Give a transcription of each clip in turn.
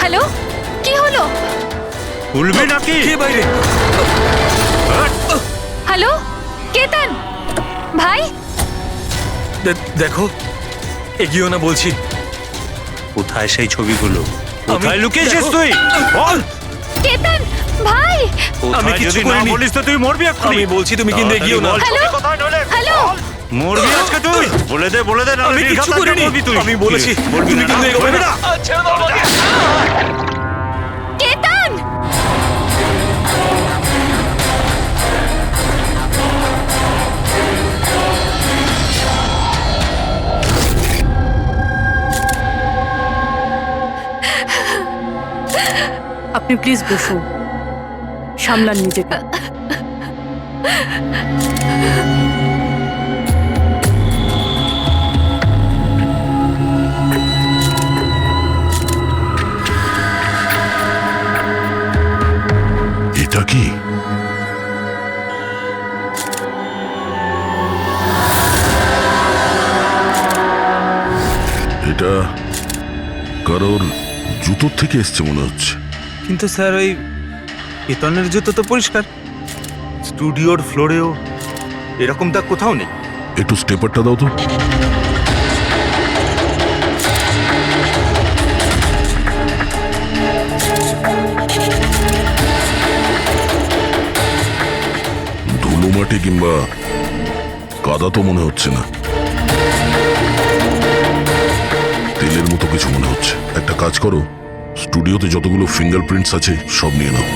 Hello, কি হলো? খুলবি নাকি? কে বাইরে? হ্যালো কেতন ভাই, দেখো, এগিয়েও না বলছি। কোথায় সেই ছবিগুলো? কোথায় আমি- লুকিয়েছিস দেখো। তুই? বল। কেতন ভাই। আমি কোথায় কিছু যদি না করিনি। বলিস তো তুই মরবি এক্ষুনি। আমি বলছি, তুমি কিন্তু তাড়াতাড়ি এগিয়েও না। বল, হ্যালো? ছবি কোথায় নইলে হ্যালো? বল। মরবি আজকে তুই। বলে দে না আমি কিছু করিনি। মরবি তুই। আমি বলেছি, বলবি তুমি না, কিন্তু এগোবে বলবি না। কেতন, আপনি প্লিজ বসুন, সামলান নিজেকে। এটা কি? এটা কারোর জুতোর থেকে এসছে মনে হচ্ছে। কিন্তু স্যার ওই কেতনের জুতো তো পরিষ্কার। স্টুডিওর ফ্লোরেও এরকম দাগ কোথাও নেই। একটু স্টেপারটা দাও তো। ধুলো মাটি কিংবা কাদা তো মনে হচ্ছে না, তেলের মতো কিছু মনে হচ্ছে। একটা কাজ করো, স্টুডিওতে যতগুলো ফিঙ্গারপ্রিন্টস আছে সব নিয়ে নাও।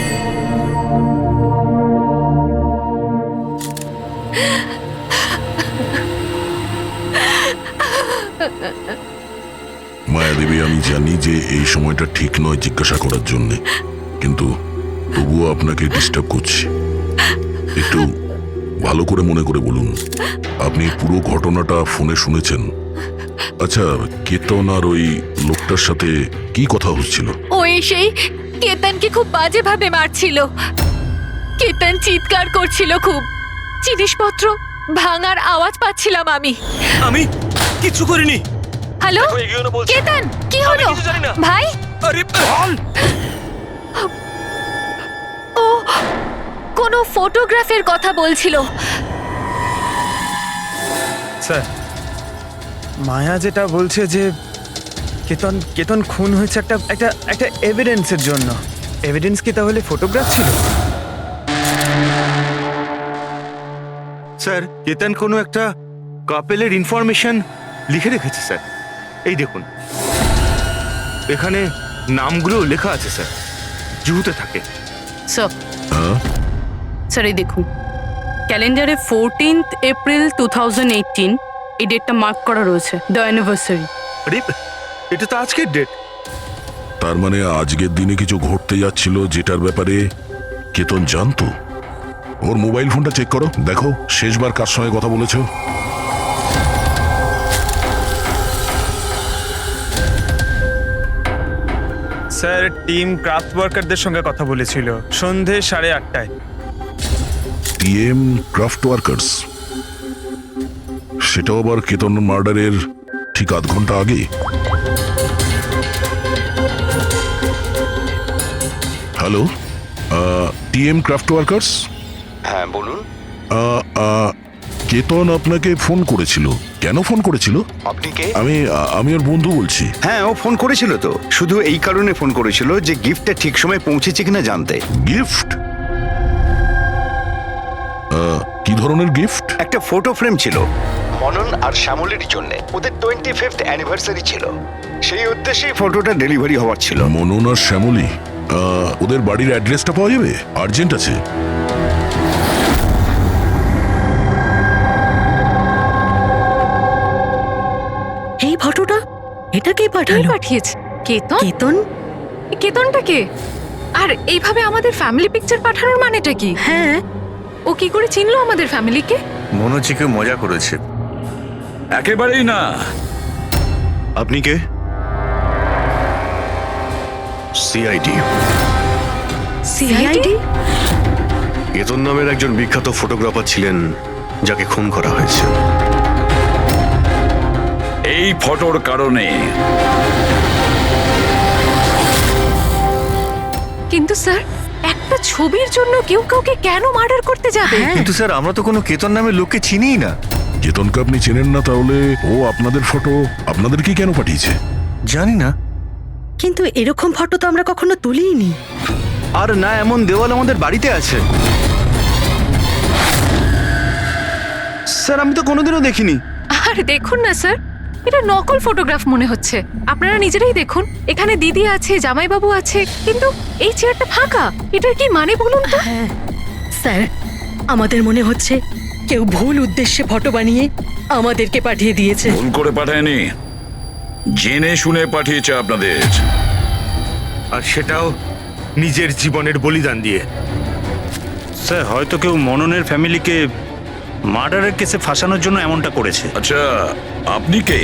মায়াদেবী, আমি জানি যে এই সময়টা ঠিক নয় জিজ্ঞাসা করার জন্যে, কিন্তু তবুও আপনাকে ডিস্টার্ব করছি। একটু ভালো করে মনে করে বলুন, আপনি পুরো ঘটনাটা ফোনে শুনেছেন? আচ্ছা, কেতন আর ওই লোকটার সাথে কি কথা হচ্ছিল? ও এসেই কেতনকে খুব বাজেভাবে মারছিল। কেতন চিৎকার করছিল খুব। জিনিসপত্র ভাঙার আওয়াজ পাচ্ছিলাম আমি। আমি কিছু করিনি। হ্যালো দেখো, এগিয়েও না বলছি। কেতন, কি আমি হলো কিছু জানি না। ভাই? আরে বল। ও কোনো ফটোগ্রাফের কথা বলছিল। স্যার, মায়া যেটা বলছে যে কেতন কেতন খুন হয়েছে একটা একটা একটা এভিডেন্সের জন্য। এভিডেন্স কি তাহলে ফটোগ্রাফ ছিল? স্যার, কেতন কোনো একটা কাপেলের ইনফরমেশন লিখে রেখেছে স্যার। এই দেখুন, এখানে নামগুলো লেখা আছে স্যার, জুহুতে থাকে। স্যার, হ্যাঁ, স্যার এই দেখুন, ক্যালেন্ডারে 14th এপ্রিল 2018 এই ডেটটা মার্ক করা রয়েছে, দ্য অ্যানিভার্সারি। আরে এটা তো আজকের ডেট। তার মানে আজকের দিনে কিছু ঘটতে যাচ্ছিল যেটার ব্যাপারে কেতন জানতো। ওর মোবাইল ফোনটা চেক করো, দেখো শেষবার কার সঙ্গে কথা বলেছো। স্যার, টিম ক্রাফট ওয়ার্কারদের সঙ্গে কথা বলেছিল সন্ধে 8:30টায়। টিএম ক্রাফট ওয়ার্কার্স, সেটাও আবার কেতন মার্ডারের ঠিক আধ ঘন্টা আগে। Hello, TM craft workers. হ্যাঁ বলুন। কেতন আপনাকে ফোন করেছিল। কেন ফোন করেছিল? আপনি কে? আমি ওর বন্ধু বলছি। হ্যাঁ, ও ফোন করেছিল তো, শুধু এই কারণে ফোন করেছিল যে গিফটটা ঠিক সময় পৌঁছেছে কিনা জানতে। গিফট? কি ধরনের গিফট? একটা ফটো ফ্রেম ছিল মনন আর শ্যামলের জন্য, ওদের 25th অ্যানিভার্সারি ছিল, সেই উদ্দেশ্যেই ফটোটা ডেলিভারি হওয়ার ছিল। মনন আর শ্যামলী, ওদের বাড়ির অ্যাড্রেসটা পাওয়া যাবে? আর্জেন্ট আছে। এই ফটোটা এটা কে কে পাঠালো? পাঠিয়েছে? কেতন? কেতন? কেতনটা কে? আর এইভাবে আমাদের ফ্যামিলি পিকচার পাঠানোর মানেটা কি? হ্যাঁ, ও কি করে চিনলো আমাদের ফ্যামিলিকে? মনে হচ্ছে কেউ মজা করেছে। একেবারেই না। আপনি কে? সিআইডি। সিআইডি? কেতন নামের একজন বিখ্যাত ফটোগ্রাফার ছিলেন যাকে খুন করা হয়েছে। এই ফটোর কারণে কিন্তু স্যার একটা ছবির জন্য কেউ কাউকে কেন মার্ডার করতে যাবে? কিন্তু স্যার আমরা তো কোনো কেতন নামে লোককে চিনিই না। কেতনকে আপনি চেনেন না, তাহলে ও আপনাদের ফটো আপনাদেরকে কেন পাঠিয়েছে? জানি না। কিন্তু এরকম ফটো তো আমরা কখনো তুলিনি। আর না এমন দেওয়াল আমাদের বাড়িতে আছে। স্যার আমি তো কোনোদিনও দেখিনি। আর দেখুন না স্যার, এটা নকল ফটোগ্রাফ মনে হচ্ছে। আপনারা নিজেরাই দেখুন, এখানে দিদি আছে, জামাইবাবু আছে, কিন্তু এই চেয়ারটা ফাঁকা। এটার কি মানে বলুন তো? হ্যাঁ স্যার, আমাদের মনে হচ্ছে কেউ ভুল উদ্দেশ্যে ফটো বানিয়ে আমাদেরকে পাঠিয়ে দিয়েছে। ভুল করে পাঠায়নি, জেনে শুনে পাঠিয়েছে আপনাদের। আর সেটাও নিজের জীবনের বলিদান দিয়ে। স্যার হয়তো কেউ মননের ফ্যামিলিকে মার্ডারের কেসে ফাঁসানোর জন্য এমনটা করেছে। আচ্ছা, আপনি কে?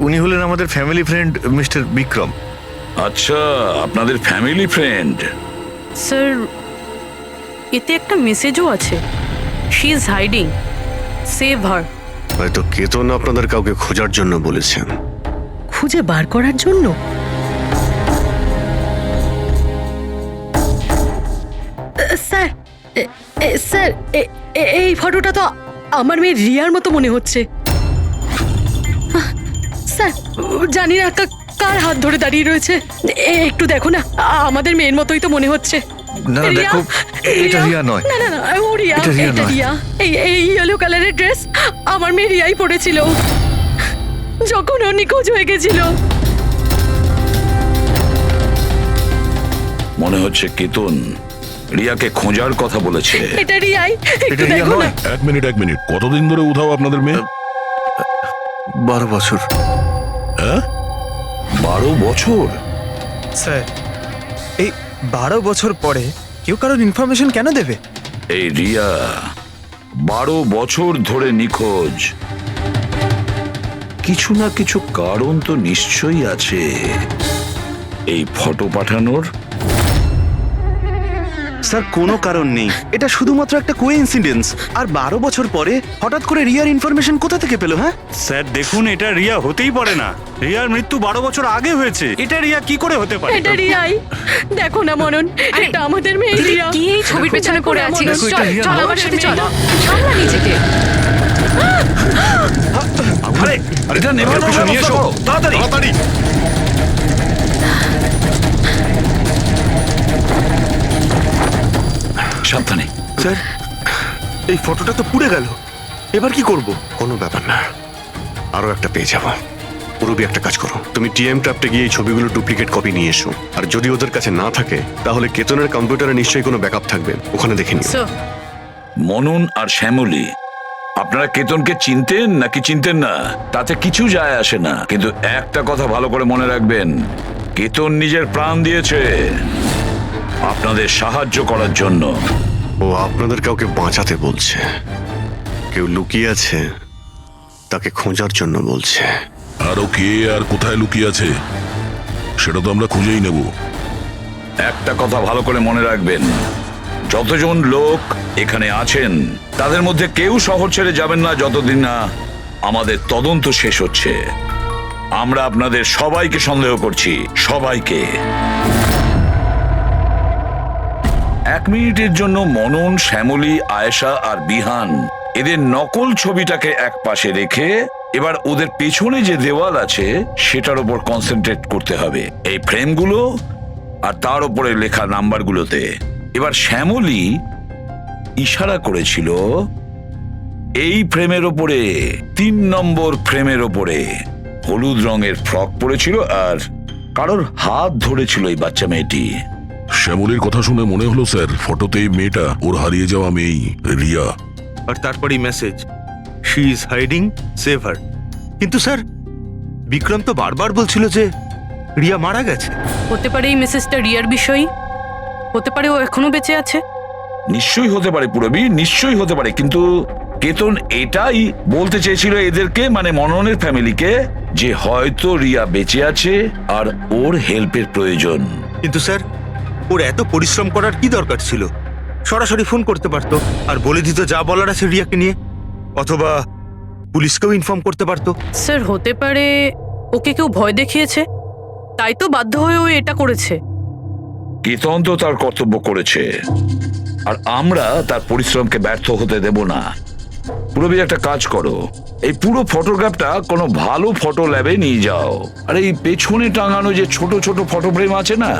উনি হলেন আমাদের ফ্যামিলি ফ্রেন্ড মিস্টার বিক্রম। আচ্ছা, আপনাদের ফ্যামিলি ফ্রেন্ড। স্যার এতে একটা মেসেজও আছে, শি ইজ হাইডিং, সেভ হার। হয়তো কেতন আপনাদের কাউকে খোঁজার জন্য বলেছেন। খুঁজে বার করার জন্য? স্যার স্যার এই ফটোটা তো আমার মেয়ে রিয়ার মতো মনে হচ্ছে। স্যার জানি না কার হাত ধরে দাঁড়িয়ে রয়েছে। একটু দেখো না, আমাদের মেয়ের মতোই তো মনে হচ্ছে। না না, দেখো এটা রিয়া নয়। না না না, ও রিয়া, এটা রিয়া এটা নয়। রিয়া। এই ইয়েলো কালারের ড্রেস আমার মেয়ে রিয়াই পরেছিল যখন ও নিখোঁজ হয়ে গেছিল। মনে হচ্ছে কেতন রিয়াকে খোঁজার কথা বলেছে। এটা রিয়াই, একটু এটা রিয়া দেখো না। নয়। এক মিনিট, কতদিন ধরে উধাও আপনাদের মেয়ে? 12 বছর। হ্যাঁ, 12 বছর? স্যার এই 12 বছর পরে কেউ কারোর ইনফরমেশন কেন দেবে? এই রিয়া 12 বছর ধরে নিখোঁজ। কিছু না কিছু কারণ তো নিশ্চয়ই আছে এই ফটো পাঠানোর। স্যার কোনো কারণ নেই, এটা শুধুমাত্র একটা কোইন্সিডেন্স। আর 12 বছর পরে হঠাৎ করে রিয়ার ইনফরমেশন কোথা থেকে পেলো? হ্যাঁ স্যার দেখুন, এটা রিয়া হতেই পারে না। রিয়ার মৃত্যু 12 বছর আগে হয়েছে। এটা রিয়া কি করে হতে পারে? এটা রিয়াই, দেখো না মনন, আরে, এটা আমাদের মেয়ে দিদি, রিয়া। কি এই ছবির পেছনে পড়ে আছিস? দেখো, এটা চল রিয়া চল নয়। আমার সাথে চল, সামলা নিজেকে। আরে এটা নেমে কিছু নিয়ে এসো তাড়াতাড়ি। সাবধানে। স্যার এই ফটোটা তো পুড়ে গেল, এবার কি করব? কোনো ব্যাপার না, আরো একটা পেয়ে যাবো। পুরবি একটা কাজ করো, তুমি টিএম ট্র্যাপটে গিয়ে এই ছবিগুলো ডুপ্লিকেট কপি নিয়ে এসো। আর যদি ওদের কাছে না থাকে তাহলে কেতনের কম্পিউটারে নিশ্চয়ই কোনো ব্যাকআপ থাকবে, ওখানে দেখে নিও। স্যার মনন আর শ্যামলী, আপনারা কেতনকে চিনতেন নাকি চিনতেন না তাতে কিছু যায় আসে না, কিন্তু একটা কথা ভালো করে মনে রাখবেন, কেতন নিজের প্রাণ দিয়েছে আপনাদের সাহায্য করার জন্য। ও আপনাদের কাউকে বাঁচাতে বলছে, কেউ লুকিয়ে আছে তাকে খোঁজার জন্য বলছে। আরো কে আর কোথায় লুকিয়ে আছে সেটা তো আমরা খুঁজেই নেব। একটা কথা ভালো করে মনে রাখবেন, যতজন লোক এখানে আছেন তাদের মধ্যে কেউ শহর ছেড়ে যাবেন না যতদিন না আমাদের তদন্ত শেষ হচ্ছে। আমরা আপনাদের সবাইকে সন্দেহ করছি, সবাইকে। 1 মিনিটের জন্য মনন, শ্যামলী, আয়েশা আর বিহান এদের নকল ছবিটাকে এক পাশে রেখে এবার ওদের পেছনে যে দেওয়াল আছে সেটার উপর কনসেন্ট্রেট করতে হবে, এই ফ্রেমগুলো আর তার উপরে লেখা নাম্বারগুলোতে। এবার শ্যামলী ইশারা করেছিল এই ফ্রেমের ওপরে, 3 নম্বর ফ্রেমের ওপরে। হলুদ রঙের ফ্রক পরেছিল আর কারোর হাত ধরেছিল এই বাচ্চা মেয়েটি। শ্যামলীর কথা শুনে মনে হলো স্যার ফটোতে এই মেয়েটা ওর হারিয়ে যাওয়া মেয়েই, রিয়া। আর তারপরেই message, she is hiding, save হার। কিন্তু স্যার বিক্রম তো বারবার বলছিল যে রিয়া মারা গেছে। হতে পারে এই মেসেজটা রিয়ার বিষয়ই, হতে পারে ও এখনো বেঁচে আছে। নিশ্চয়ই হতে পারে পুরবি, নিশ্চয়ই হতে পারে, কিন্তু কেতন এটাই বলতে চেয়েছিল এদেরকে, মানে মননের ফ্যামিলিকে, যে হয়তো রিয়া বেঁচে আছে আর ওর হেল্পের প্রয়োজন। কিন্তু স্যার ওর এত পরিশ্রম করার কি দরকার ছিল? সরাসরি ফোন করতে পারতো আর বলে দিত যা বলার আছে রিয়াকে নিয়ে, অথবা পুলিশকেও ইনফর্ম করতে পারতো। স্যার হতে পারে ওকে কেউ ভয় দেখিয়েছে, তাই তো বাধ্য হয়ে ও এটা করেছে। কেতন তো তার কর্তব্য করেছে, আর আমরা তার পরিশ্রমকে ব্যর্থ হতে দেব না। পুরবি একটা কাজ করো, এই পুরো ফটোগ্রাফটা কোনো ভালো ফটো ল্যাবে নিয়ে যাও, আর এই পেছনে টাঙানো যে ছোট ছোট ফটো ফ্রেম আছে না,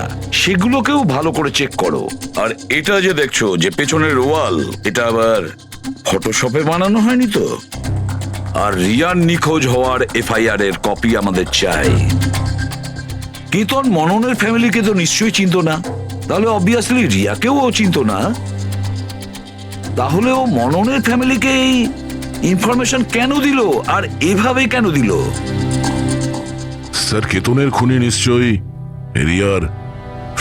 সেগুলোকেও ভালো করে চেক করো। আর এটা যে দেখছো যে পেছনের ওয়াল, এটা আবার ফটোশপে বানানো হয়নি তো? আর রিয়ার নিখোঁজ হওয়ার এফআইআর এর কপি আমাদের চাই। কেতন মননের ফ্যামিলিকে তো নিশ্চয়ই চিনতো না, তাহলে অবভিয়াসলি রিয়াকেও ও চিনতো না। তাহলে ও মননের ফ্যামিলিকে এই ইনফরমেশন কেন দিল, আর এভাবে কেন দিল? স্যার, কেতনের খুনি নিশ্চয়ই রিয়ার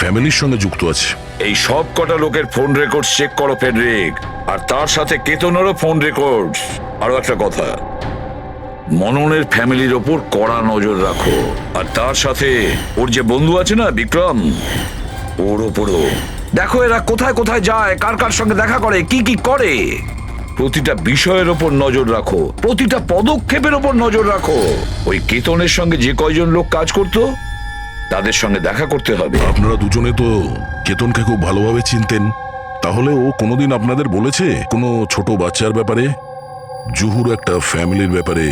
ফ্যামিলির সঙ্গে যুক্ত আছে। এই সব কটা লোকের ফোন রেকর্ড চেক করো ফেডরিক, আর তার সাথে কেতনেরও ফোন রেকর্ড। আরো একটা কথা, মননের ফ্যামিলির ওপর কড়া নজর রাখো, আর তার সাথে ওর যে বন্ধু আছে না বিক্রম, ওর ওপরও দেখো। এরা কোথায় কোথায় যায়, কার কার সঙ্গে দেখা করে, কি কি করে, প্রতিটা বিষয়ের ওপর নজর রাখো, প্রতিটা পদক্ষেপের ওপর নজর রাখো। ওই কেতনের সঙ্গে যে কয়জন লোক কাজ করতো তাদের সঙ্গে দেখা করতে হবে। আপনারা দুজনে তো কেতনকে খুব ভালোভাবে চিনতেন, তাহলে ও কোনোদিন আপনাদের বলেছে কোনো ছোট বাচ্চার ব্যাপারে, জুহুর একটা ফ্যামিলির ব্যাপারে,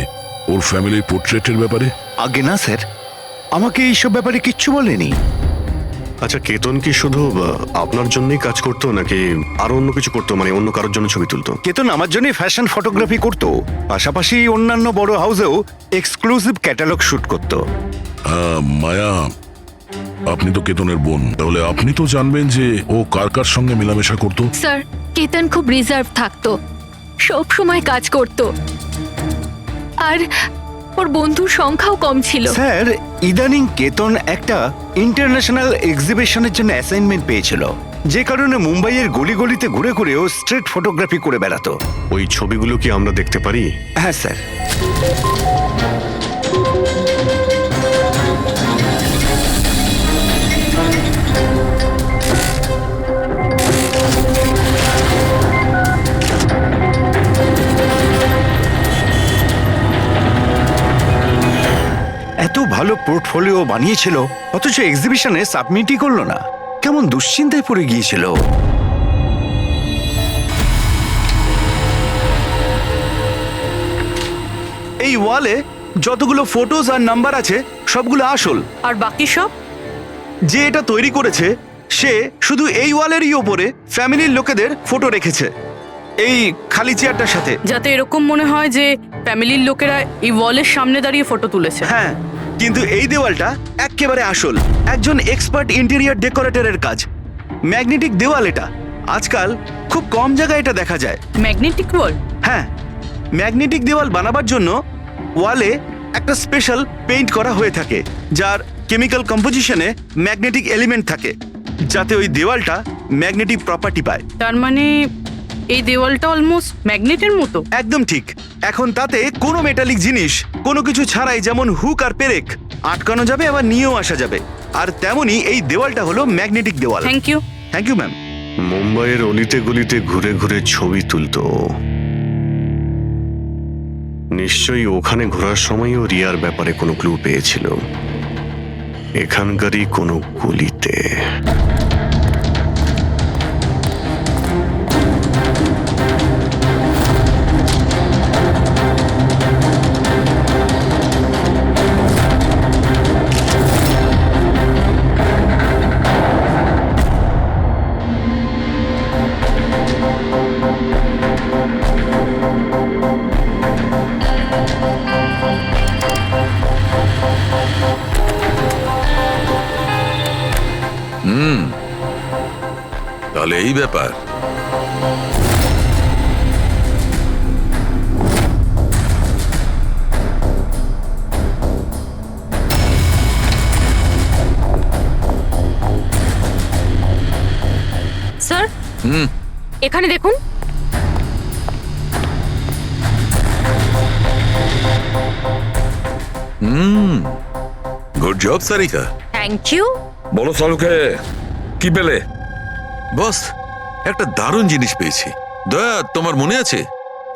ওর ফ্যামিলির পোর্ট্রেটের ব্যাপারে? আগে না স্যার, আমাকে এইসব ব্যাপারে কিচ্ছু বলেনি। আচ্ছা, কেতন কি শুধু আপনার জন্যই কাজ করতো নাকি আরো অন্য কিছু করতো, মানে অন্য কারোর জন্য ছবি তুলতো? কেতন আমার জন্য ফ্যাশন ফটোগ্রাফি করতো, পাশাপাশি অন্যান্য বড় হাউসেও এক্সক্লুসিভ ক্যাটালগ শুট করতো। মায়া, আপনি তো কেতনের বোন, তাহলে আপনি তো জানবেন যে ও কার কার সঙ্গে মেলামেশা করতো। স্যার, কেতন খুব রিজার্ভ থাকতো, সব সময় কাজ করত, আর ওর বন্ধুর সংখ্যাও কম ছিল। স্যার, ইদানিং কেতন একটা ইন্টারন্যাশনাল এক্সিবিশনের জন্য অ্যাসাইনমেন্ট পেয়েছিল, যে কারণে মুম্বাইয়ের গলি গলিতে ঘুরে ঘুরে ও স্ট্রিট ফটোগ্রাফি করে বেড়াতো। ওই ছবিগুলো কি আমরা দেখতে পারি? হ্যাঁ স্যার। এত ভালো পোর্টফোলিও বানিয়েছিল, অথচ এক্সিবিশনে সাবমিটই করলো না। কেমন দুশ্চিন্তায় পড়ে গিয়েছিল। এই ওয়ালে যতগুলো ফটোজ আর নাম্বার আছে সবগুলো আসল, আর বাকি সব? যে এটা তৈরি করেছে সে শুধু এই ওয়ালেরই ওপরে ফ্যামিলির লোকেদের ফটো রেখেছে, এই খালি চেয়ারটার সাথে, যাতে এরকম মনে হয় যে ফ্যামিলির লোকেরা এই ওয়ালের সামনে দাঁড়িয়ে ফটো তুলেছে। হ্যাঁ, কিন্তু এই দেওয়ালটা একেবারে আসল, একজন এক্সপার্ট ইন্টেরিয়র ডেকোরেটরের কাজ। ম্যাগনেটিক দেওয়াল এটা, আজকাল খুব কম জায়গায় এটা দেখা যায়। ম্যাগনেটিক ওয়াল? হ্যাঁ, ম্যাগনেটিক দেওয়াল বানাবার জন্য ওয়ালে একটা স্পেশাল পেইন্ট করা হয়ে থাকে, যার কেমিক্যাল কম্পোজিশনে ম্যাগনেটিক এলিমেন্ট থাকে, যাতে ওই দেওয়ালটা ম্যাগনেটিক প্রপার্টি পায়। তার মানে এই দেওয়ালটা অলমোস্ট ম্যাগনেটের মতো? একদম ঠিক। এখন তাতে কোনো মেটালিক জিনিস কোনো কিছু ছাড়াই, যেমন হুক আর পেরেক, আটকানো যাবে, আবার নিয়েও আসা যাবে। আর তেমনই এই দেওয়ালটা হলো ম্যাগনেটিক দেওয়াল। Thank you. Thank you ma'am. মুম্বাইয়ের অলিতে গলিতে ঘুরে ঘুরে ছবি তুলতো, নিশ্চয়ই ওখানে ঘোরার সময়ও রিয়ার ব্যাপারে কোনো ক্লু পেয়েছিল, এখানকারই কোনো গলিতে। তাহলে এই ব্যাপার। স্যার, এখানে দেখুন। Good job Sarika. Thank you. বলো সালুকে, কি পেলে? বস, একটা দারুণ জিনিস পেয়েছি। দয়া, তোমার মনে আছে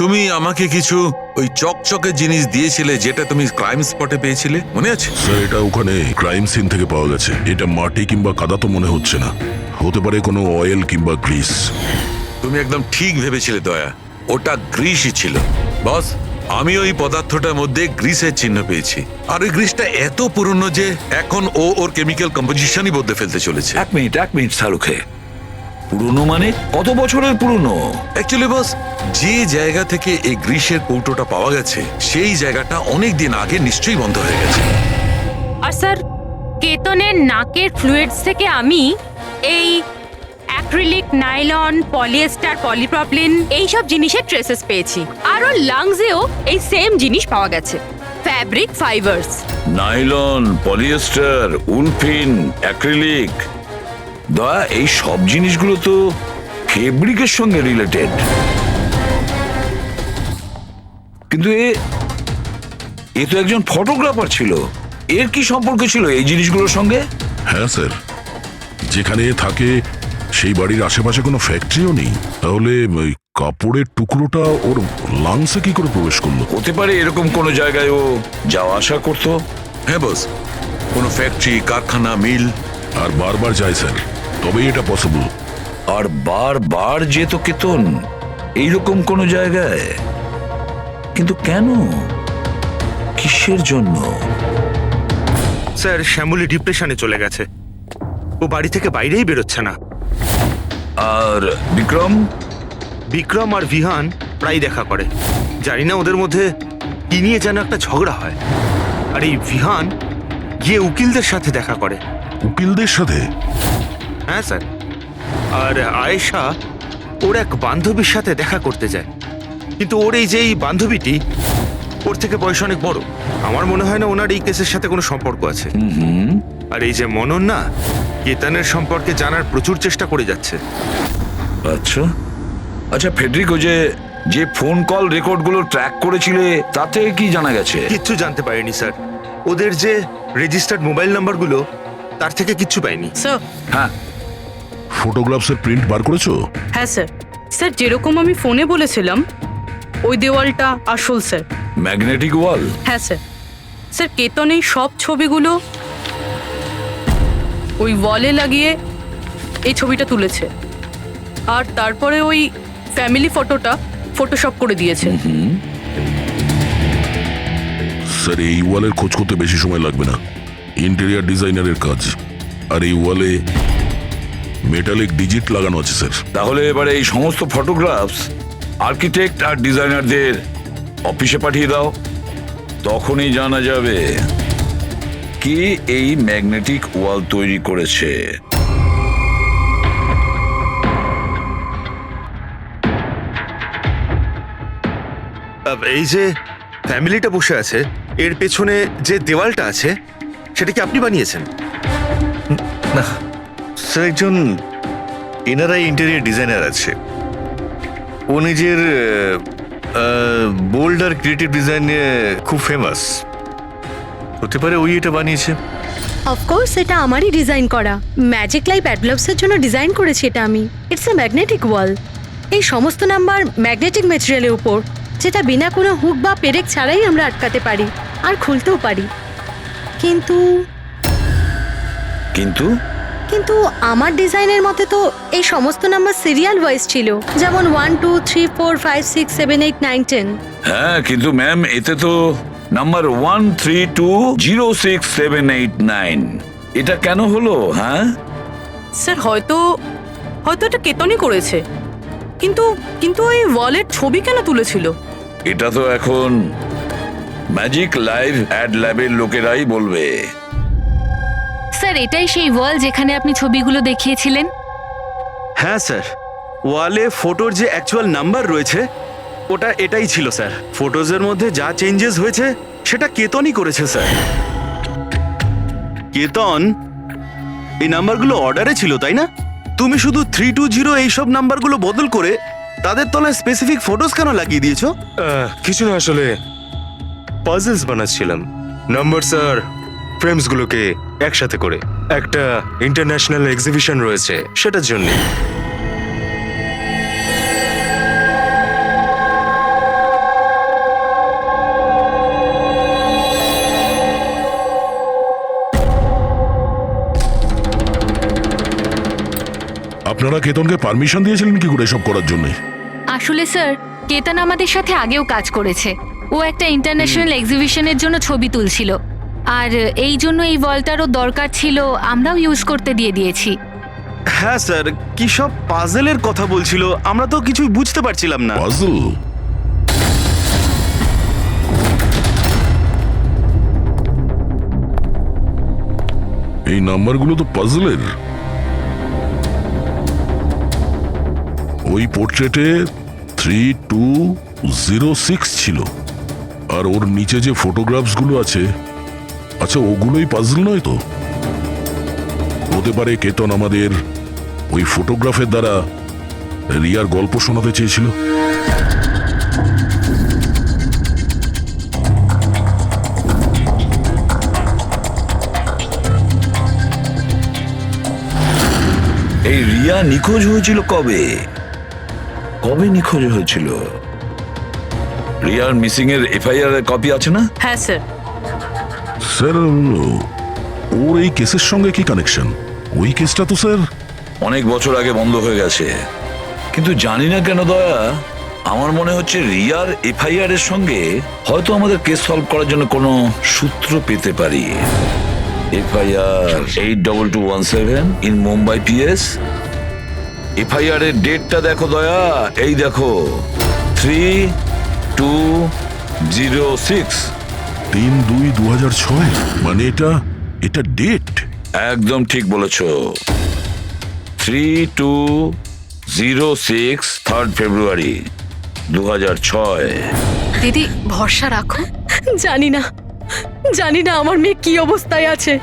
তুমি আমাকে কিছু ওই চকচকে জিনিস দিয়েছিলে, যেটা তুমি ক্রাইম স্পটে পেয়েছিলে, মনে আছে? স্যার, এটা ওখানে ক্রাইম সিন থেকে পাওয়া গেছে। এটা মাটি কিংবা কাদা তো মনে হচ্ছে না। হতে পারে কোনো অয়েল কিংবা গ্রিস। তুমি একদম ঠিক ভেবেছিলে দয়া, ওটা গ্রিসই ছিল। বস, আমি ওই পদার্থটার মধ্যে গ্রিসের চিহ্ন পেয়েছি, আর ওই গ্রিসটা এত পুরনো যে এখন ও ওর কেমিক্যাল কম্পোজিশনই বদলে ফেলতে চলেছে। এক মিনিট শাহরুখে, পুরনো মানে কত বছরের পুরনো? অ্যাকচুয়ালি বস, যে জায়গা থেকে এই গ্রিসের কৌটোটা পাওয়া গেছে সেই জায়গাটা অনেক দিন আগে নিশ্চয়ই বন্ধ হয়ে গেছে। আর স্যার, কেতনের নাকের ফ্লুইডস থেকে আমি এই অ্যাক্রিলিক, নাইলন, পলিয়েস্টার, পলিপ্রপিলিন এইসব জিনিসের ট্রেসেস পেয়েছি। আর ওর লাংসেও এই সেম জিনিস পাওয়া গেছে, fabric fibres. Nylon, polyester, olefin, acrylic, দয়া এই সব জিনিসগুলো তো ফেব্রিকের সঙ্গে রিলেটেড। কিন্তু এ তো একজন ফটোগ্রাফার ছিল, এর কি সম্পর্ক ছিল এই জিনিসগুলোর সঙ্গে? হ্যাঁ স্যার, যেখানে থাকে সেই বাড়ির আশেপাশে কোনো ফ্যাক্টরিও নেই, তাহলে ওই কাপড়ের টুকরোটা ওর লাংসে কি করে প্রবেশ করলো? হতে পারে এরকম কোনো জায়গায় ও যাওয়া আসা করতো। হ্যাঁ বস, কোনো ফ্যাক্টরি, কারখানা, মিল। আর বারবার যায় স্যার, তবেই এটা পসিবল। আর বারবার যেত কেতন এইরকম কোনো জায়গায়, কিন্তু কেন, কিসের জন্য? স্যার, শ্যামলী ডিপ্রেশনে চলে গেছে, ও বাড়ি থেকে বাইরেই বেরোচ্ছে না। আর বিক্রম? বিক্রম আর বিহান প্রায় দেখা করে, জানি না ওদের মধ্যে কি নিয়ে যেন একটা ঝগড়া হয়। আর এই বিহান গিয়ে উকিলদের সাথে দেখা করে। উকিলদের সাথে? হ্যাঁ স্যার। আর আয়েশা ওর এক বান্ধবীর সাথে দেখা করতে যায়, কিন্তু ওর এই যে এই বান্ধবীটি ওর থেকে বয়স অনেক বড়। আমার মনে হয় না ওনার এই কেসের সাথে কোনো সম্পর্ক আছে। আর এই যে মনন না, কেতনের সম্পর্কে জানার প্রচুর চেষ্টা করে যাচ্ছে। আচ্ছা আচ্ছা, ফেডরিকো যে ফোন কল রেকর্ডগুলো ট্র্যাক করেছিলে তাতে কি জানা গেছে? কিচ্ছু জানতে পারিনি স্যার। ওদের যে রেজিস্টার্ড মোবাইল নাম্বারগুলো, তার থেকে কিচ্ছু পাইনি। স্যার। হ্যাঁ, ফটোগ্রাফসের প্রিন্ট বার করেছো? হ্যাঁ স্যার। স্যার, যেরকম আমি ফোনে বলেছিলাম ওই দেওয়ালটা আসল স্যার। ম্যাগনেটিক ওয়াল? হ্যাঁ স্যার। স্যার, কেতন এই সব ছবিগুলো ওই ওয়ালে লাগিয়ে এই ছবিটা তুলেছে, আর তারপরে ওই ফ্যামিলি ফটোটা ফটোশপ করে দিয়েছে। স্যার, এই ওয়ালের খোঁজ করতে বেশি সময় লাগবে না, ইন্টেরিয়ার ডিজাইনারের কাজ। আর এই ওয়ালে মেটালিক ডিজিট লাগানো আছে স্যার। তাহলে এবারে এই সমস্ত ফটোগ্রাফস আর্কিটেক্ট আর ডিজাইনারদের অফিসে পাঠিয়ে দাও, তখনই জানা যাবে কে এই ম্যাগনেটিক ওয়াল তৈরি করেছে। এই যে ফ্যামিলিটা বসে আছে, এর পেছনে যে দেওয়ালটা আছে, সেটা কি আপনি বানিয়েছেন? না স্যার, একজন এনারাই ইন্টেরিয়ার ডিজাইনার আছে, ও নিজের বোল্ড আর ক্রিয়েটিভ ডিজাইন নিয়ে খুব ফেমাস। হতে পারে ওই এটা বানিয়েছে। অফকোর্স এটা আমারই ডিজাইন করা। ম্যাজিক লাইফ অ্যাডলভসের জন্য ডিজাইন করেছি এটা আমি। ইটস এ ম্যাগনেটিক ওয়াল। এই সমস্ত নাম্বার ম্যাগনেটিক ম্যাটেরিয়ালের উপর, যেটা বিনা কোনো হুক বা পেরেক ছাড়াই আমরা আটকাতে পারি আর খুলতেও পারি। কিন্তু কিন্তু কিন্তু আমার ডিজাইনের মতে তো এই সমস্ত নাম্বার সিরিয়াল ওয়াইজ ছিল, যেমন 1 2 3 4 5 6 7 8 9 10। হ্যাঁ, কিন্তু ম্যাম এতে তো নাম্বার 1320678 এটা কেন হলো? হ্যাঁ স্যার, হয়তো এটা কেতনই করেছে, কিন্তু কিন্তু ওই ওয়ালের ছবি কেন তুলেছিল? এটা তো এখন ম্যাজিক লাইভ অ্যাড ল্যাবের লোকেরাই বলবে। স্যার, এটাই সেই ওয়াল যেখানে আপনি ছবিগুলো দেখিয়েছিলেন? হ্যাঁ স্যার, ওয়ালে ফটোর যে অ্যাকচুয়াল নাম্বার রয়েছে ওটা এটাই ছিল স্যার। ফটোজের মধ্যে যা চেঞ্জেস হয়েছে সেটা কেতনই করেছে স্যার। কেতন এই নাম্বারগুলো অর্ডারে ছিল, তাই না? তুমি শুধু 320 এইসব নাম্বারগুলো বদল করে তাদের তলায় স্পেসিফিক ফটোজ কেন লাগিয়ে দিয়েছো? কিছু না, আসলে পাজলস বানাচ্ছিলাম, নাম্বারস আর ফ্রেমসগুলোকে একসাথে করে। একটা ইন্টারন্যাশনাল এক্সিবিশন রয়েছে, সেটার জন্য। আপনারা কেতনকে পারমিশন দিয়েছিলেন কি করে এসব করার জন্য? আসলে স্যার, কেতন আমাদের সাথে আগেও কাজ করেছে। ও একটা ইন্টারন্যাশনাল এক্সিবিশনের জন্য ছবি তুলছিল, আর এই জন্য এই ওয়ালটারও দরকার ছিল, আমরাও ইউজ করতে দিয়ে দিয়েছি। হ্যাঁ স্যার, কি সব পাজেলের কথা বলছিল, আমরা তো কিছুই বুঝতে পারছিলাম না। পাজল? এই নাম্বারগুলো তো পাজলের। ওই পোর্ট্রেটে 3206 ছিল, আর ওর নিচে যে ফটোগ্রাফস গুলো আছে, আচ্ছা ওগুলোই পাজল নয় তো? হতে পারে কেতন আমাদের ওই ফটোগ্রাফের দ্বারা রিয়ার গল্প শোনাতে চেয়েছিল। এই রিয়া নিখোঁজ হয়েছিল কবে? কবে নিখোঁজ হয়েছিল? রিয়ার মিসিং এর এফআইআর এর কপি আছে না? হ্যাঁ স্যার। স্যার, ওর এই কেসের সঙ্গে কি কানেকশন? ওই কেসটা তো স্যার অনেক বছর আগে বন্ধ হয়ে গেছে, কিন্তু জানি না কেন দয়া, আমার মনে হচ্ছে রিয়ার এফআইআর এর সঙ্গে হয়তো আমাদের কেস সলভ করার জন্য কোনো সূত্র পেতে পারি। FIR 82217 in Mumbai PS. FIR এর ডেটটা দেখো দয়া, এই দেখো 3206। 3/2/2006, মানে এটা ডেট? একদম ঠিক বলেছো, 3206 3rd ফেব্রুয়ারি 2006। দিদি ভরসা রাখো। জানি না আমার মেয়ে কি অবস্থায় আছে।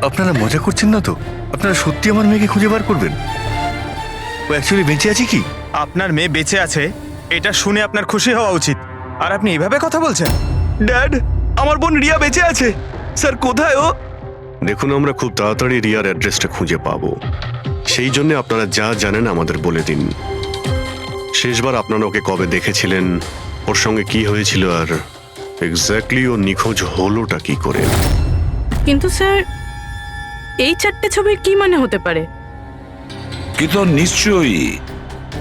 আপনারা মজা করছেন না তো? আপনারা সত্যি আমার মেয়েকে খুঁজে বার করবেন? ও অ্যাকচুয়ালি বেঁচে আছে কি? আপনার মেয়ে বেঁচে আছে এটা শুনে আপনার খুশি হওয়া উচিত, আর আপনি এভাবে কথা বলছেন। ড্যাড, আমার বোন রিয়া বেঁচে আছে। স্যার, কোথায় ও? দেখুন, আমরা খুব তাড়াতাড়ি রিয়ার অ্যাড্রেসটা খুঁজে পাবো। সেই জন্য আপনারা যা জানেন আমাদের বলে দিন। শেষবার আপনারা ওকে কবে দেখেছিলেন, ওর সঙ্গে কি হয়েছিল, আর এক্স্যাক্টলি ও নিখোঁজ হলোটা কি করে? কিন্তু স্যার, এই 4টে ছবির কি মানে হতে পারে? কি তো নিশ্চয়ই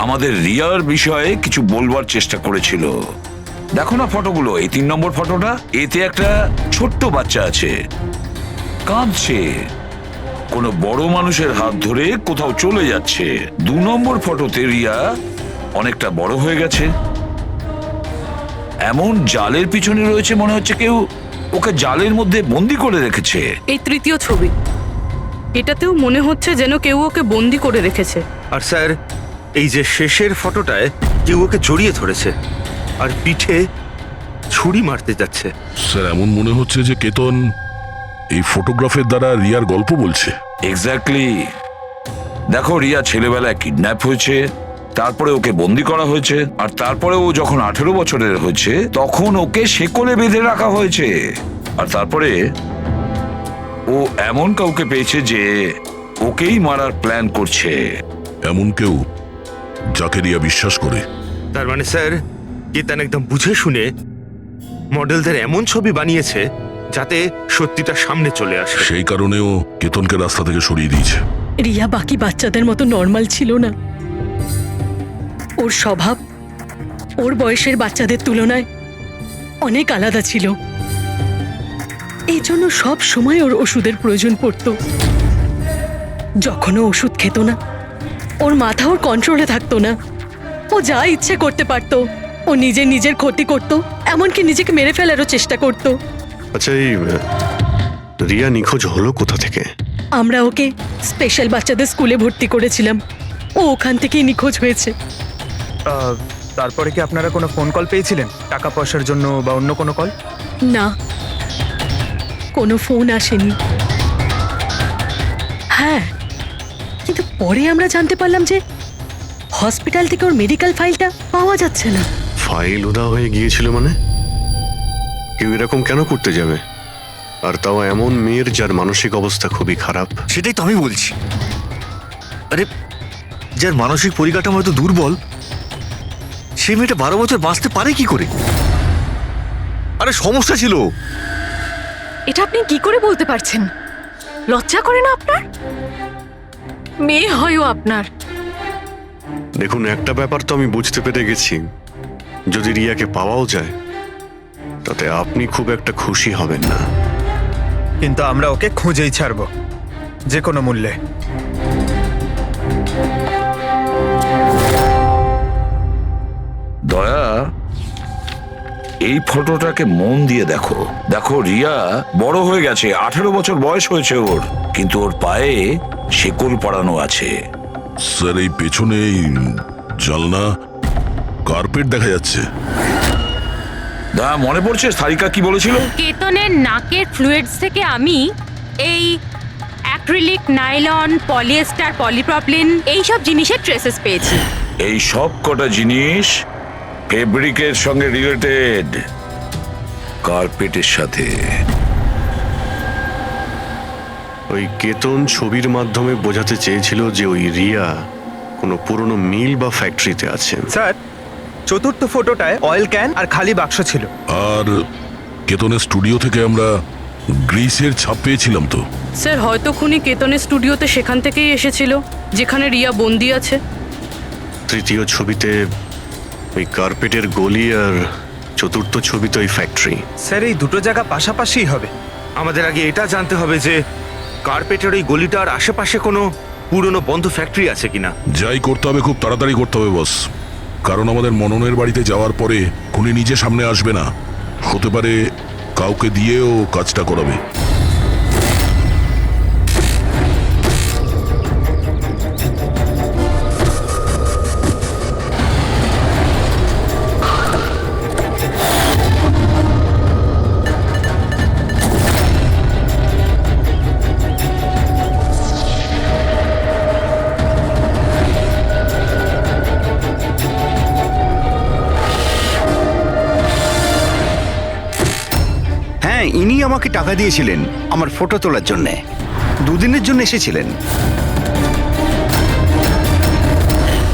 আমাদের রিয়ার বিষয়ে কিছু বলবার চেষ্টা করেছিল। দেখো না ফটোগুলো, এই 3 নম্বর ফটোটা, এতে একটা ছোট্ট বাচ্চা আছে, কাঁদছে, কোনো বড় মানুষের হাত ধরে কোথাও চলে যাচ্ছে। 2 নম্বর ফটোতে রিয়া অনেকটা বড় হয়ে গেছে, এমন জালের পিছনে রয়েছে, মনে হচ্ছে কেউ ওকে জালের মধ্যে বন্দি করে রেখেছে। এই 3য় ছবি, এটাতেও মনে হচ্ছে যেন কেউ ওকে বন্দি করে রেখেছে। আর স্যার, এই যে শেষের ফটোটায় কেউ ওকে জড়িয়ে ধরেছে আর পিঠে ছুরি মারতে যাচ্ছে। স্যার, এমন মনে হচ্ছে যে কেতন এই ফটোগ্রাফের দ্বারা রিয়ার গল্প বলছে। এক্স্যাক্টলি। দেখো, রিয়া ছেলেবেলায় কিডন্যাপ হয়েছে, তারপরে ওকে বন্দি করা হয়েছে, আর তারপরে ও যখন 18 বছরের হয়েছে তখন ওকে শেকলে বেঁধে রাখা হয়েছে, আর তারপরে ও এমন কাউকে পেয়েছে যে ওকেই মারার প্ল্যান করছে। এমন কেউ যাকে রিয়া বিশ্বাস করে। তার মানে স্যার, কেতন একদম বুঝে শুনে মডেলদের এমন ছবি বানিয়েছে যাতে সত্যিটা সামনে চলে আসে। সেই কারণেও কেতনকে রাস্তা থেকে সরিয়ে দিয়েছে। রিয়া বাকি বাচ্চাদের মতো নর্মাল ছিল না। ওর স্বভাব ওর বয়সের বাচ্চাদের তুলনায় অনেক আলাদা ছিল। এই জন্য সব সময় ওর ওষুধের প্রয়োজন পড়তো। যখন ও ওষুধ খেত না, ওর মাথা ওর কন্ট্রোলে থাকতো না। ও যা ইচ্ছে করতে পারতো। ও নিজের ক্ষতি করতো, এমনকি নিজেকে মেরে ফেলারও চেষ্টা করতো। আচ্ছা, এই রিয়া নিখোঁজ হলো কোথা থেকে? আমরা ওকে স্পেশাল বাচ্চাদের স্কুলে ভর্তি করেছিলাম, ও ওখান থেকেই নিখোঁজ হয়েছে। তারপরে কি আপনারা কোনো ফোন কল পেয়েছিলেন টাকা পয়সার জন্য বা অন্য কোনো কল? না, কোনো ফোন আসেনি। হ্যাঁ, কিন্তু পরে আমরা জানতে পারলাম যে হসপিটাল থেকে ওর মেডিকেল ফাইলটা পাওয়া যাচ্ছে না। ফাইল উদা হয়ে গিয়েছিল মানে? কেউ এরকম কেন করতে যাবে? আর তাও এমন মেয়ের যার মানসিক অবস্থা খুবই খারাপ। সেটাই তো আমি বলছি। আরে, যার মানসিক পরিকাঠামো এত দুর্বল, সে মেয়েটা 12 বছর বাঁচতে পারে কি করে? আরে সমস্যা ছিল। এটা আপনি কি করে বলতে পারছেন? লজ্জা করে না আপনার? মেয়ে হয়ও আপনার, দেখুন, একটা ব্যাপার তো আমি বুঝতে পেরে গেছি, যদি রিয়াকে পাওয়াও যায় তাতে আপনি খুব একটা খুশি হবেন না। কিন্তু আমরা ওকে খুঁজেই ছাড়বো, যে কোনো মূল্যে। দয়া, এই ফটোটাকে মন দিয়ে দেখো। দেখো, রিয়া বড় হয়ে গেছে, 18 বছর বয়স হয়েছে ওর, কিন্তু ওর পায়ে শেকল পরানো আছে। স্যার, এই পেছনে এই জানলা কার্পেট দেখা যাচ্ছে। দয়া, মনে পড়ছে সারিকা কি বলেছিল? কেতনের নাকের ফ্লুইডস থেকে আমি এই অ্যাক্রিলিক, নাইলন, পলিয়েস্টার, পলিপ্রপলিন এইসব জিনিসের ট্রেসেস পেয়েছি। এই সব কটা জিনিস ফেব্রিকের সঙ্গে রিলেটেড, কার্পেটের সাথে। ওই কেতন ছবির মাধ্যমে বোঝাতে চেয়েছিল যে ওই রিয়া কোনো পুরনো মিল বা ফ্যাক্টরিতে আছে। স্যার, চতুর্থ ফটোটায় অয়েল ক্যান আর খালি বাক্স ছিল। আর কেতনের স্টুডিও থেকে আমরা গ্রিসের ছাপ পেয়েছিলাম তো। স্যার, হয়তো খুনি কেতনের স্টুডিওতে সেখান থেকেই এসেছিল যেখানে রিয়া বন্দি আছে। তৃতীয় ছবিতে ওই কার্পেটের গলি, আর চতুর্থ ছবিতে ওই ফ্যাক্টরি। স্যার, এই দুটো জায়গা পাশাপাশিই হবে। আমাদের আগে এটা জানতে হবে যে কার্পেটের ওই গলিটার আশেপাশে কোনো পুরনো বন্ধ ফ্যাক্টরি আছে কিনা। যাই করতে হবে খুব তাড়াতাড়ি করতে হবে বস, কারণ আমাদের মননের বাড়িতে যাওয়ার পরে খুনি নিজে সামনে আসবে না, হতে পারে কাউকে দিয়েও কাজটা করাবে। হ্যাঁ, ইনি আমাকে টাকা দিয়েছিলেন আমার ফটো তোলার জন্যে। 2 দিনের জন্য এসেছিলেন।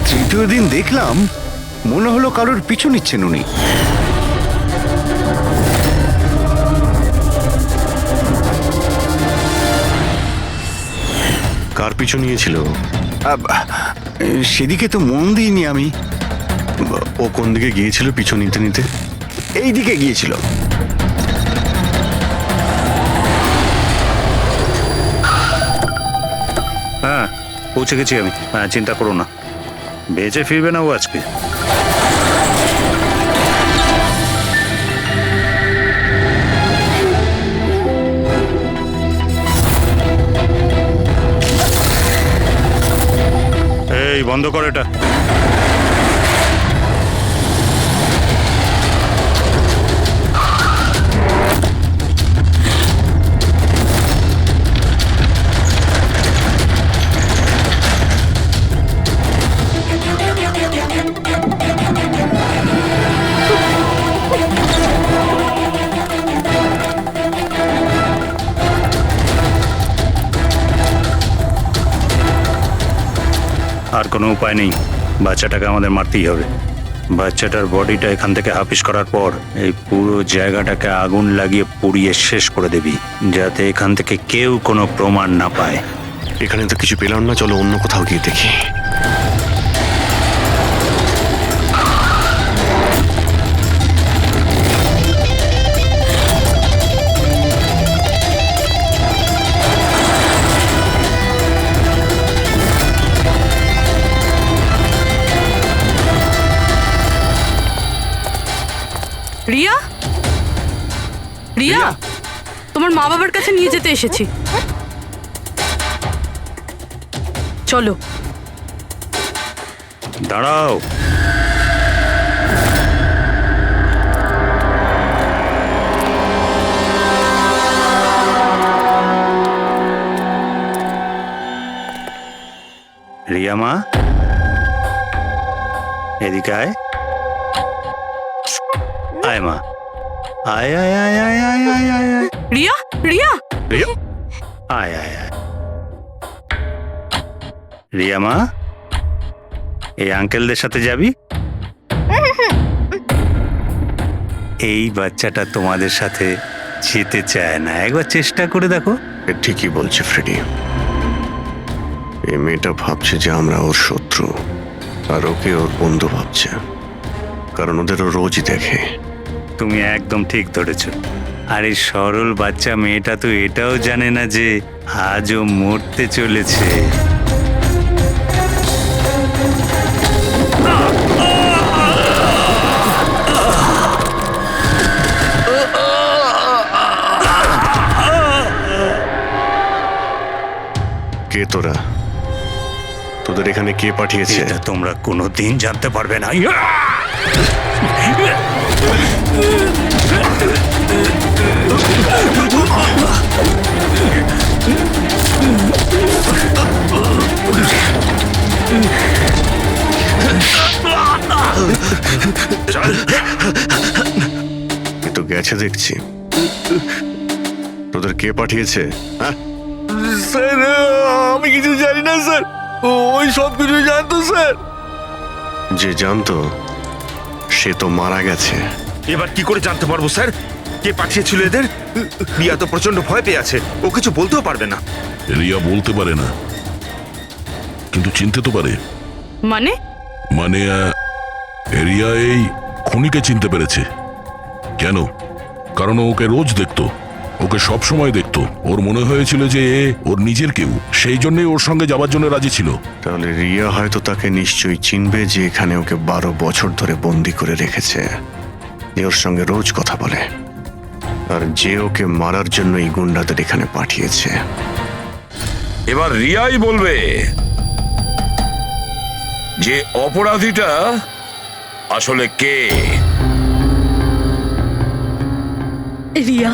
তৃতীয় দিন দেখলাম মনে হলো কারোর পিছু নিচ্ছেন উনি। কার পিছু নিয়েছিল? সেদিকে তো মন দিইনি আমি। ও কোন দিকে গিয়েছিল পিছু নিতে নিতে? এই দিকে গিয়েছিল। হ্যাঁ, পৌঁছে গেছি আমি। হ্যাঁ, চিন্তা করো না, বেঁচে ফিরবে না ও আজকে। এই বন্ধ কর এটা। আর কোনো উপায় নেই, বাচ্চাটাকে আমাদের মারতেই হবে। বাচ্চাটার বডিটা এখান থেকে হাফিস করার পর এই পুরো জায়গাটাকে আগুন লাগিয়ে পুড়িয়ে শেষ করে দিবি, যাতে এখান থেকে কেউ কোনো প্রমাণ না পায়। এখানে তো কিছু পেলাম না, চলো অন্য কোথাও গিয়ে দেখি। রিয়া, রিয়া, তোমার মা বাবার কাছে নিয়ে যেতে এসেছি, চলো। দাঁড়াও। রিয়া মা, এদিকে আয়। আয় মা, আয় আয় আয় আয় আয় আয় আয় আয়। রিয়া, রিয়া, রিয়া, আয় আয় আয়। রিয়া মা, এই আঙ্কেলদের সাথে যাবি? এই বাচ্চাটা তোমাদের সাথে যেতে চায় না, একবার চেষ্টা করে দেখো। ঠিকই বলছে ফ্রেডি, এই মেয়েটা ভাবছে যে আমরা ওর শত্রু। আর ওকে ওর বন্ধু ভাবছে, কারণ ওদেরও রোজই দেখে। তুমি একদম ঠিক ধরেছ। আর এই সরল বাচ্চা মেয়েটা তো এটাও জানে না যে আজও মরতে চলেছে। কে তোরা? তোদের এখানে কে পাঠিয়েছে? এটা তোমরা কোনোদিন জানতে পারবে না। এ তো গেছে দেখছি। তোদের কে পাঠিয়েছে? হ্যাঁ, স্যার আমি কিছু জানি না স্যার, ওই সব কিছু জানতো স্যার। যে জানতো সে তো মারা গেছে। এবার কি করে জানতে পারবো স্যার কে পাঠিয়েছিল এদের? রিয়া তো প্রচন্ড ভয় পেয়ে আছে, ও কিছু বলতেও পারবে না। রিয়া বলতে পারে না, কিন্তু চিনতে তো পারে। মানে মানে রিয়া এই খুনিকে চিনতে পেরেছে। কেন? কারণ ও ওকে রোজ দেখতো, ওকে সব সময় দেখতো। ওর মনে হয়েছিল যে এ ওর নিজের কেউ, সেই জন্যই ওর সঙ্গে যাবার জন্য রাজি ছিল। তাহলে রিয়া হয়তো তাকে নিশ্চয়ই চিনবে, যে এখানে ওকে 12 বছর ধরে বন্দি করে রেখেছে, যে ওর সঙ্গে রোজ কথা বলে, আর যে ওকে মারার জন্য এই গুন্ডাদের এখানে পাঠিয়েছে। এবার রিয়াই বলবে যে অপরাধীটা আসলে কে। রিয়া,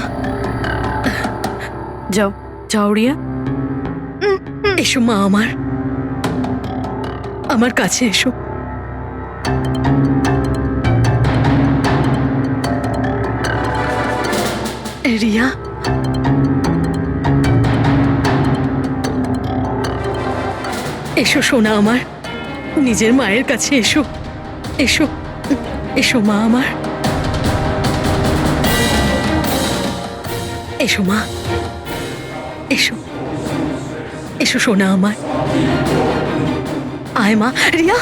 যাও যাও রিয়া। এসো মা, আমার কাছে এসো। রিয়া, এসো সোনা আমার, নিজের মায়ের কাছে এসো। এসো এসো মা আমার, এসো মা, এসো এসো সোনা আমার। আয় মা। রিয়া,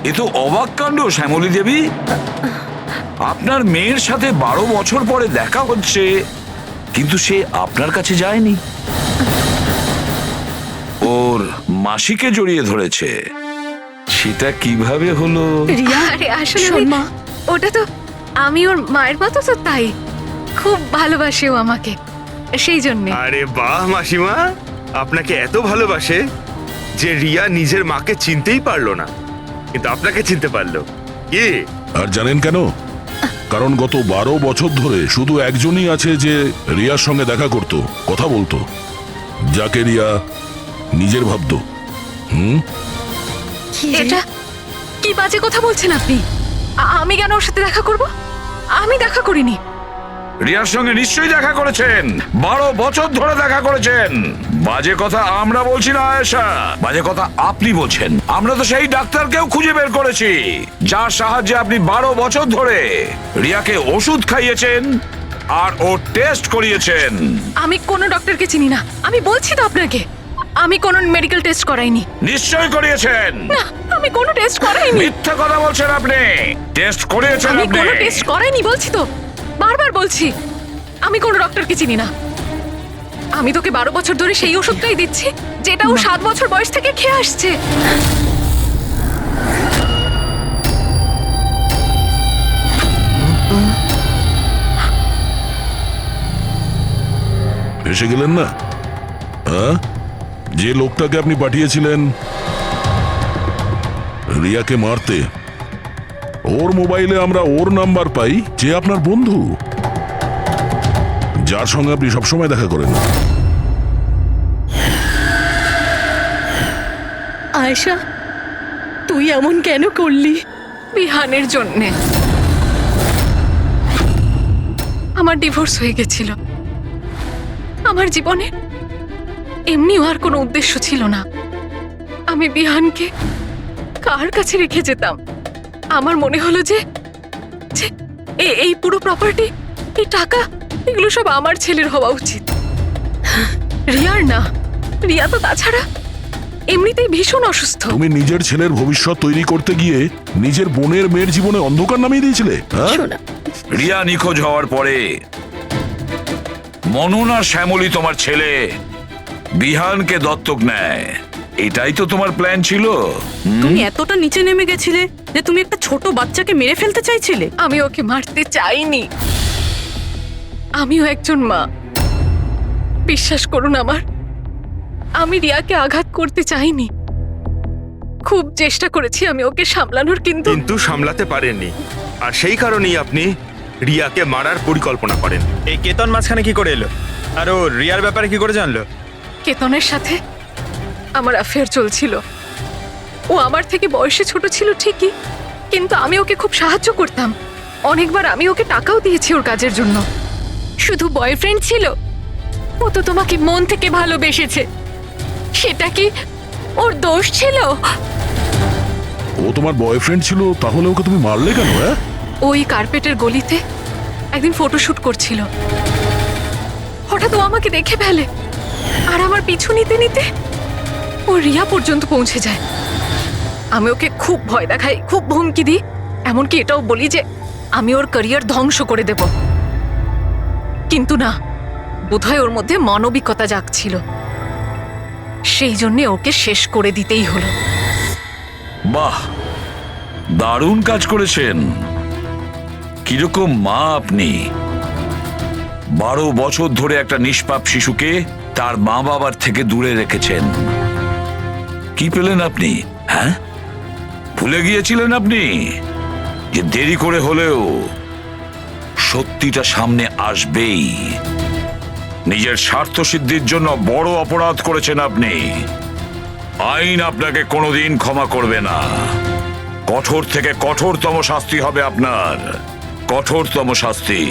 এ তো অবাক কাণ্ড শ্যামলী দেবী। আপনার মেয়ের সাথে 12 বছর পরে দেখা হচ্ছে, কিন্তু সে আপনার কাছে যায়নি, ওর মাসিকে জড়িয়ে ধরেছে। সেটা কিভাবে হলো? রিয়া, আরে আসলে শোন মা, ওটা তো আমি ওর মায়ের মতো, তো তাই খুব ভালোবাসে ও আমাকে, সেই জন্যে। আরে বাহ মাসিমা, আপনাকে এত ভালোবাসে যে রিয়া নিজের মাকে চিনতেই পারলো না, কিন্তু আপনাকে চিনতে পারলো। কি? আর জানেন কেন? কারণ গত 12 বছর ধরে শুধু একজনই আছে যে রিয়ার সঙ্গে দেখা করত, কথা বলতো, যাকে রিয়া নিজের ভাবতো। এটা কি বাজে কথা বলছেন আপনি? আমি কেন ওর সাথে দেখা করব? আমি দেখা করিনি। রিয়ার সঙ্গে নিশ্চয়ই দেখা করেছেন, 12 বছর ধরে দেখা করেছেন। বাজে কথা আমরা বলছি না আয়েশা, বাজে কথা আপনি বলছেন। আমরা তো সেই ডাক্তারকেও খুঁজে বের করেছি যার সাহায্যে আপনি 12 বছর ধরে রিয়াকে ওষুধ খাইয়েছেন আর ও টেস্ট করিয়েছেন। আমি কোনো ডক্টরকে চিনি না, আমি বলছি তো আপনাকে, আমি কোনো মেডিকেল টেস্ট করাইনি। নিশ্চয়ই করিয়েছেন। না, আমি কোনো টেস্ট করাইনি। মিথ্যা কথা বলছেন আপনি। টেস্ট করিয়েছেন আমি আপনি। কোনো টেস্ট করাইনি বলছি তো, বারবার বলছি। আমি কোনো ডক্টরকে চিনি না। আমি তোকে 12 বছর ধরে সেই ওষুধটাই দিচ্ছি যেটা ও 7 বছর বয়স থেকে খেয়ে আসছে। এসে গেলেন না? হ্যাঁ, যে লোকটাকে আপনি পাঠিয়েছিলেন রিয়াকে মারতে, ওর মোবাইলে আমরা ওর নাম্বার পাই, যে আপনার বন্ধু, যার সঙ্গে আপনি সবসময় দেখা করেন। আয়েশা, তুই এমন কেন করলি? বিহানের জন্যে। আমার ডিভোর্স হয়ে গেছিল। আমার জীবনে এমনিও আর কোনো উদ্দেশ্য ছিল না। আমি বিহানকে কার কাছে রেখে যেতাম? আমার মনে হলো যে এই পুরো প্রপার্টি, এই টাকা এগুলো সব আমার ছেলের হওয়া উচিত, রিয়ার না। রিয়া তো তাছাড়া এমনিতেই ভীষণ অসুস্থ। তুমি নিজের ছেলের ভবিষ্যৎ তৈরি করতে গিয়ে নিজের বোনের মেয়ের জীবনে অন্ধকার নামিয়ে দিয়েছিলে, হ্যাঁ? রিয়া নিখোঁজ হওয়ার পরে মনন আর শ্যামলী তোমার ছেলে বিহানকে দত্তক নেয়, এটাই তো তোমার প্ল্যান ছিল। তুমি এতটা নিচে নেমে গেছিলে যে তুমি একটা ছোট বাচ্চাকে মেরে ফেলতে চাইছিলে? আমি ওকে মারতে চাইনি, আমিও একজন মা। বিশ্বাস করুন আমার, আমি রিয়াকে আঘাত করতে চাইনি। খুব চেষ্টা করেছি আমি ওকে সামলানোর, কিন্তু কিন্তু সামলাতে পারেননি, আর সেই কারণেই আপনি রিয়াকে মারার পরিকল্পনা করেন। এই কেতন মাঝখানে কি করে এলো? আর ও রিয়ার ব্যাপারে কি করে জানলো? কেতনের সাথে আমার অ্যাফেয়ার চলছিল। ও আমার থেকে বয়সে ছোট ছিল ঠিকই, কিন্তু আমি ওকে খুব সাহায্য করতাম। অনেকবার আমি ওকে টাকাও দিয়েছি ওর কাজের জন্য। শুধু বয়ফ্রেন্ড ছিল? ও তো তোমাকে মন থেকে ভালোবেসেছে, সেটা কি ওর দোষ ছিল? ও তোমার বয়ফ্রেন্ড ছিল, তাহলে ওকে তুমি মারলে কেন? হ্যাঁ, ওই কার্পেটের গলিতে একদিন ফটোশুট করছিল, হঠাৎ ও আমাকে দেখে ফেলে, আর আমার পিছু নিতে নিতে ও রিয়া পর্যন্ত পৌঁছে যায়। আমি ওকে খুব ভয় দেখাই, খুব হুমকি দিই, এমনকি এটাও বলি যে আমি ওর ক্যারিয়ার ধ্বংস করে দেব। কিন্তু না, বোধহয় ওর মধ্যে মানবিকতা জাগছিল, সেই জন্য ওকে শেষ করে দিতেই হলো। বাহ, দারুণ কাজ করেছেন। কিরকম মা আপনি! 12 বছর ধরে একটা নিষ্পাপ শিশুকে তার মা বাবার থেকে দূরে রেখেছেন। কি পেলেন আপনি? হ্যাঁ, ভুলে গিয়েছিলেন আপনি যে দেরি করে হলেও সত্যিটা সামনে আসবেই। নিজের স্বার্থ সিদ্ধির জন্য বড় অপরাধ করেছেন আপনি। আইন আপনাকে কোনোদিন ক্ষমা করবে না। কঠোর থেকে কঠোরতম শাস্তি হবে আপনার, কঠোরতম শাস্তি।